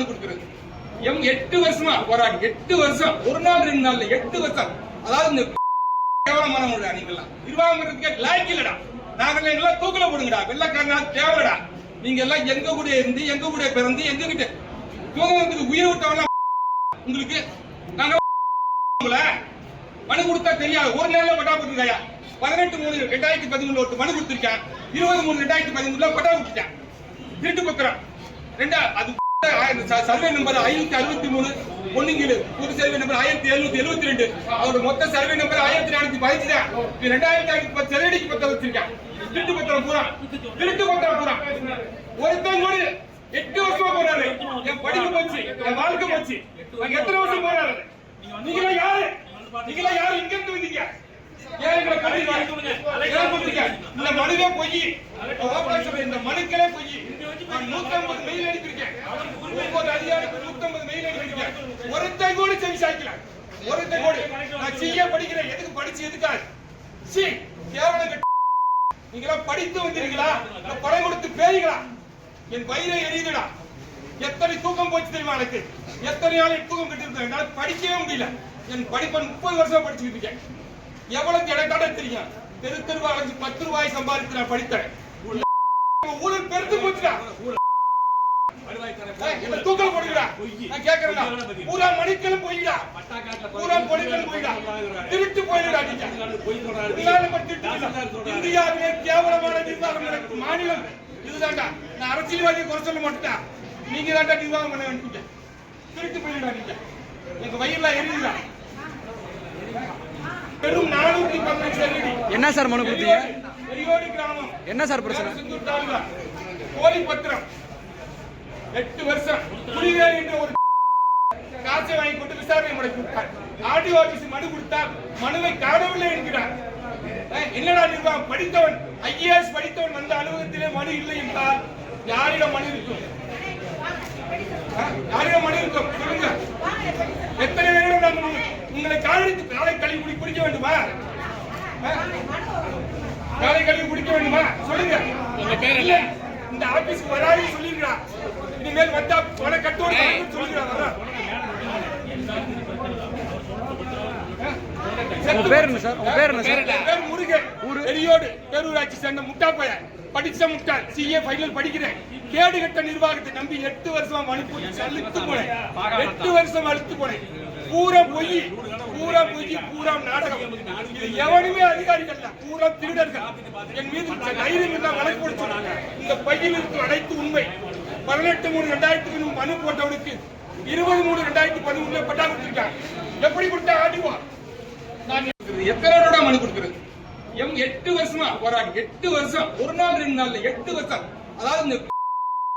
கொடுக்கிறது. 8 வருஷமா போராடி 8 வருஷம், ஒரு நாள் 2 நாள்ல 8 வருஷம். அதாவது இந்த கேவலமானவங்களா நீங்கெல்லாம் நிர்வாகத்துக்கே லாய்க்கு இல்லடா. நாங்கள் எல்லாம் தூக்கல போடுங்கடா. வெள்ளக்காரனா தேவலடா. நீங்க எல்லாம் எங்க கூட இருந்து, எங்க கூட பிறந்து, எங்க கிட்ட தூங்கத்துக்கு உயிர் விட்டவங்க உங்களுக்கு நாங்க மனு கொடுத்தா தெரியாது. ஒரு நாள்ல பட்டா கொடுத்துருக்காயா? 18/3/2013 ஒரு மனு கொடுத்திருக்கேன். 20/3/2013 பட்டா கொடுத்துட்டேன். திருட்டு பத்திரம் ரெண்டா அது சர்வே நம்பர் 563 பொன்னிங்கிலு, புது சர்வே நம்பர் 1772. அவரோட மொத்த சர்வே நம்பர் 1415 தான். 2010 செலடிக்கு பத்திரம் வச்சிருக்கேன். திருட்டு பத்திரம் பூரா, திருட்டு பத்திரம் பூரா. ஒருத்தன் கூட 8 வருஷமா போறாரு. என் படிப்பு போச்சு, என் வாழ்க்கை போச்சு. எத்தனை வருஷம் போறாரு? நீங்களா யாரு? நீங்களா யாரு? இங்க இருந்து வந்தீங்க? இந்த மனுவே பொய். இந்த மனுக்களே பொய். 150 மெயில் அனுப்பியிருக்கேன். ஒவ்வொரு அதிகாரிக்கு 150 மெயில் அனுப்பியிருக்கேன். ஒருத்தன் கூட செவி சாய்க்கல. ஒருத்தன் கூட நான் சிஏ படிக்கிறேன். எதுக்கு படிச்சு எதுக்காக? கேவலம். நீங்களா படித்து வந்தீங்களா? படம் கொடுத்து பேய்களா? என் வயிறை எரியுதுடா. எத்தனை தூக்கம் போச்சு தெரியுமா எனக்கு? எத்தனை நாள் தூக்கம் கட்டிருந்தேன். என்னால படிக்கவே முடியல. என் படிப்பன் 30 வருஷம் படிச்சுக்கிட்டு இருக்கேன். எவ்வளவு இடத்தாட தெரியும்? தெரு தெருவா அலைஞ்சு 10 ரூபாய் சம்பாதித்து நான் படித்தேன். ஊழல் பெருத்து போச்சுடா. தூக்கல் போடுங்கடா. நான் கேட்கிறேன். பூரா மணிக்கலும் போயிடா. பூரா மணிக்கலும் போயிடா. திருட்டு போயிடா. இந்தியாவிலே கேவலமான நிர்வாகம் நடக்கும் மாநிலம் இதுதான்டா. நான் அரசியல்வாதியை குறை சொல்ல மாட்டேன். நீங்க தான்டா நிர்வாகம் பண்ண வேண்டிய. திருட்டு போயிடா. நீங்க எங்க வயிறுல எரியுதா? பெரும் 418 என்ன சார் மனு கொடுத்தீங்க? பெரியோடி கிராமம். என்ன சார் பிரச்சனை? போலி பத்திரம் 8 வருஷம். புலிவேல் என்ற ஒரு காசை வாங்கி கொண்டு விசாரணை முறைத்தார். ஆர்டிஓ ஆபீஸ் மனு கொடுத்தார். மனுவை காணவில்லை என்கிறார். என்னடா நிர்வாகம்? படித்தவன் IAS படித்தவன் வந்த அலுவலகத்திலே மனு இல்லை என்றால் யாரிடம் மனு இருக்கும்? யாரிடம் மனு இருக்கும் சொல்லுங்க. எத்தனை பேரும் உங்களை காலை கழுவி குடிக்க வேண்டுமா? காலை கழுவி குடிக்க வேண்டுமா? சொல்லுங்க. உங்க பேர் இல்ல. இந்த ஆபீஸ்க்கு வராது சொல்லிருக்கா. இனிமேல் வந்தா பண கட்டோடு சொல்லிருக்கா. வர உங்க பேர் என்ன சார்? உங்க பேர் என்ன சார்? பேர் முருகன். பெரியோடு பேரூராட்சி சேர்ந்த முட்டா பையன். படிச்ச முட்டாள். CA ஃபைனல் படிக்கிறேன். கேடு கட்ட நிர்வாகத்தை நம்பி 8 வருஷம் அனுப்பி அழுத்து போனேன். 8 வருஷம் அழுத்து போனேன். பூரா பொய், பூரா பொய், பூரா நாடகம். இது எவனுமே அதிகாரிகள் இல்ல. பூரா திருடர்கள். என் மீது தைரியம் இருந்தா வழக்கு போட சொன்னாங்க. இந்த பையில் இருக்கும் அனைத்து உண்மை. 18/3/2013 மனு போட்டவனுக்கு 20/3/2013 பட்டா கொடுத்திருக்காங்க. எப்படி கொடுத்தா ஆடிவா? நான் எத்தனை மனு கொடுக்கிறது? 8 வருஷமா போராடி 8 வருஷம், ஒரு நாள் 2 நாள்ல 8 வருஷம். அதாவது இந்த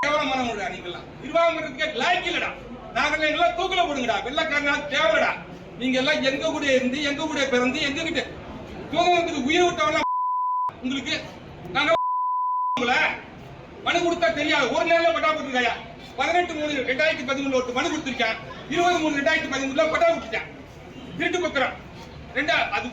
கேவலமானவங்களா நீங்கெல்லாம் நிர்வாகத்துக்கே லாய்க்கு இல்லடா. நாங்கள் எல்லாம் தூக்கல போடுங்கடா. வெள்ளக்காரனா தேவலடா. நீங்க எல்லாம் எங்க கூட இருந்து, எங்க கூட பிறந்து, எங்க கிட்ட தூங்கத்துக்கு உயிர் விட்டவங்க உங்களுக்கு நாங்க மனு கொடுத்தா தெரியாது. ஒரு நாள்ல பட்டா கொடுத்துருக்காயா? 18/3/2013 ஒரு மனு கொடுத்திருக்கேன். 20/3/2013 பட்டா கொடுத்துட்டேன். திருட்டு பத்திரம் ரெண்டா அது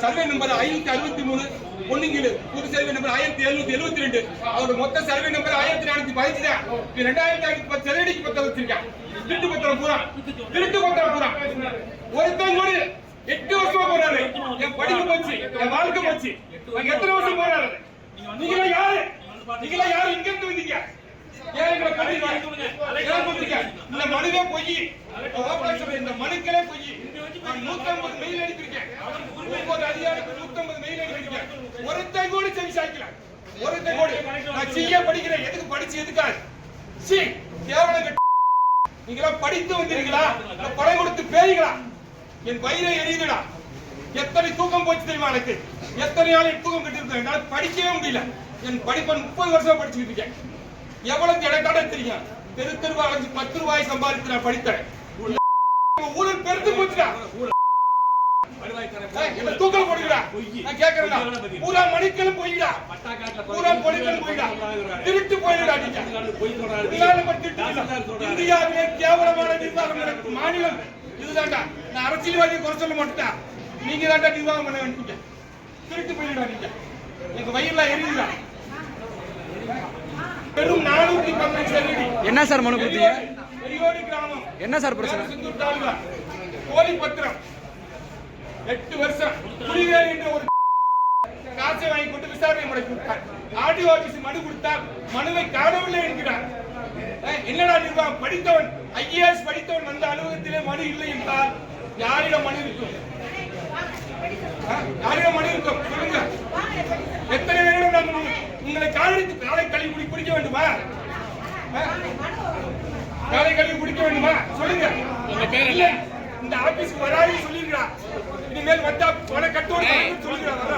சர்வே நம்பர் 563 பொன்னிங்கிலு, புது சர்வே நம்பர் 1772. அவரோட மொத்த சர்வே நம்பர் 1415 தான். 2010 செலடிக்கு பத்திரம் வச்சிருக்கேன். திருட்டு பத்திரம் பூரா, திருட்டு பத்திரம் பூரா. ஒருத்தன் கூட 8 வருஷமா போறாரு. என் படிப்பு போச்சு, என் வாழ்க்கை போச்சு. எத்தனை வருஷம் போறாரு? நீங்களா யாரு? நீங்களா யாரு? இங்க இருந்து வந்தீங்க? இந்த மனுவே பொய். இந்த மனுக்களே பொய். நான் 150 மெயில் அனுப்பியிருக்கேன். ஒவ்வொரு அதிகாரிக்கு 150 மெயில் அனுப்பியிருக்கேன். ஒருத்தன் கூட செவி சாய்க்கல. ஒருத்தன் கூட நான் CA படிக்கிறேன். எதுக்கு படிச்சு எதுக்காக? கேவலம். நீங்களா படித்து வந்தீங்களா? படம் கொடுத்து பேய்களா? என் வயிறை எரியுதுடா. எத்தனை தூக்கம் போச்சு தெரியுமா எனக்கு? எத்தனை நாள் தூக்கம் கட்டிருந்தேன். என்னால படிக்கவே முடியல. என் படிப்பன் 30 வருஷம் படிச்சுக்கிட்டு இருக்கேன். எவ்வளவு இடத்தாட தெரியும்? தெரு தெருவா அலைஞ்சு 10 ரூபாய் சம்பாதித்து நான் படித்தேன். ஊழல் பெருத்து போச்சுடா. தூக்கல் போடுங்கடா. நான் கேட்கிறேன். பூரா மணிக்கலும் போயிடா. பூரா மணிக்கலும் போயிடா. திருட்டு போயிடா. நீங்க இந்தியாவிலே கேவலமான நிர்வாகம் நடக்கும் மாநிலம் இதுதான்டா. நான் அரசியல்வாதியை குறை சொல்ல மாட்டேன். நீங்க தான்டா நிர்வாகம் பண்ண வேண்டிய. திருட்டு போயிடா. நீங்க எங்க வயிறுல எரியுதா? பெரும் 418 என்ன சார் மனு கொடுத்தீங்க? எரியோடு கிராமம் என்ன சார் பிரச்சனை? சிந்தூர் தாலுகா போலி பத்திரம் 8 வருஷம் புலிவேல் என்ற ஒரு காசை வாங்கி கொண்டு விசாரணை முறைக்கு விட்டார். ஆர்டிஓ ஆபீஸ் மனு கொடுத்தார், மனுவை காணவில்லை என்கிறார். என்னடா நிர்வாகம்? படித்தவன் IAS படித்தவன் வந்த அலுவலகத்திலே மனு இல்லை என்றால் யாரிடம் மனு இருக்கும்? யாரிடம் மனு இருக்கும் சொல்லுங்க. எத்தனை பேரிடம் நான் உங்களை காலை கழுவி குடிக்க வேண்டுமா? காலை கழுவி குடிக்க வேண்டுமா சொல்லுங்க. உங்க பேர் இல்ல, இந்த ஆபீஸ்க்கு வராது சொல்லிருக்கா. இனிமேல் வந்தா பண கட்டோடு சொல்லிருக்கா. வர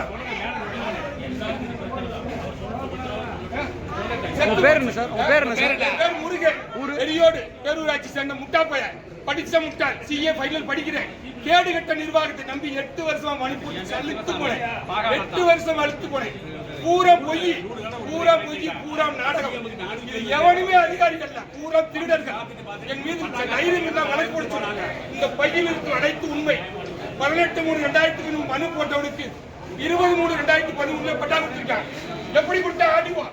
உங்க பேர் என்ன சார்? உங்க பேர் என்ன சார்? பேர் முருகன். எரியோடு பேரூராட்சி சேர்ந்த முட்டா பையன், படிச்ச முட்டாள். CA ஃபைனல் படிக்கிறேன். கேடு கட்ட நிர்வாகத்தை நம்பி 8 வருஷமா மணிப்பூர் சலித்து போனேன். 8 வருஷம் அழுத்து போனேன். பூரா பொய், பூரா நாடகம். இது எவனுமே அதிகாரிகள் இல்ல, பூரா திருடர்கள். என் மீது தைரியம் இருந்தால் வழக்கு போடுறாங்க. இந்த பையில் இருக்கும் அனைத்து உண்மை. 18/3/2000 மனு போட்டவனுக்கு 20/3/2013 பட்டா கொடுத்திருக்காங்க. எப்படி கொடுத்தா ஆடிவா?